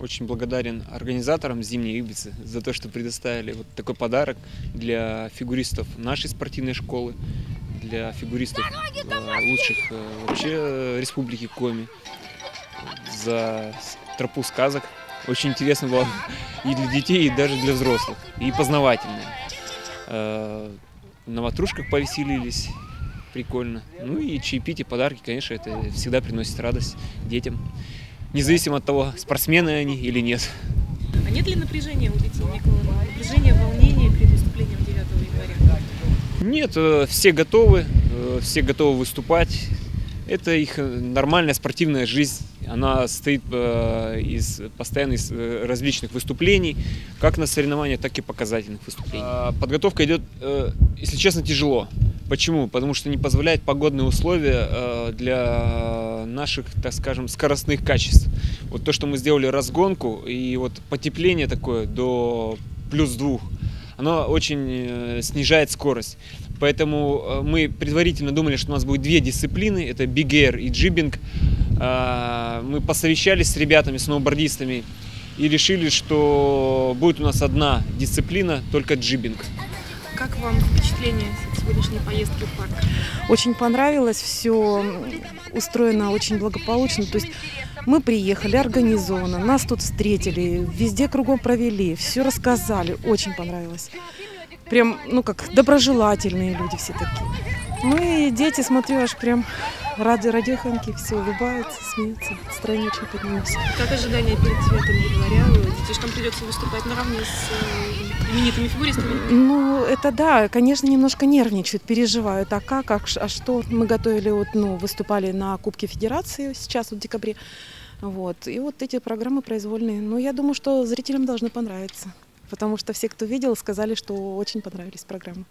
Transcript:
Очень благодарен организаторам «Зимней Ибицы» за то, что предоставили вот такой подарок для фигуристов нашей спортивной школы, для фигуристов лучших вообще Республики Коми, за тропу сказок. Очень интересно было и для детей, и даже для взрослых, и познавательно. На ватрушках повеселились, прикольно. Ну и чаепитие, подарки, конечно, это всегда приносит радость детям, независимо от того, спортсмены они или нет. А нет ли напряжения у детей, Николай? Напряжения, волнения перед выступлением 9 января? Нет, все готовы выступать. Это их нормальная спортивная жизнь. Она состоит постоянно из различных выступлений, как на соревнованиях, так и показательных выступлений. Подготовка идет, если честно, тяжело. Почему? Потому что не позволяют погодные условия для наших, так скажем, скоростных качеств. Вот то, что мы сделали разгонку, и вот потепление такое до +2, оно очень снижает скорость. Поэтому мы предварительно думали, что у нас будет две дисциплины, это Big Air и Джибинг. Мы посовещались с ребятами, сноубордистами, и решили, что будет у нас одна дисциплина, только джибинг. Как вам впечатление от сегодняшней поездки в парк? Очень понравилось, все устроено очень благополучно. То есть мы приехали организованно, нас тут встретили, везде кругом провели, все рассказали, очень понравилось. Прям, как доброжелательные люди все такие. Мы, дети, смотрю, аж прям радехоньки, все улыбаются, смеются, настроение очень поднимется. Как ожидания перед 9 января? Детишкам придется выступать наравне с именитыми фигуристами? Это да, конечно, немножко нервничают, переживают. А как, а что? Мы готовили, выступали на Кубке Федерации сейчас, в декабре. И вот эти программы произвольные. Но я думаю, что зрителям должны понравиться. Потому что все, кто видел, сказали, что очень понравились программы.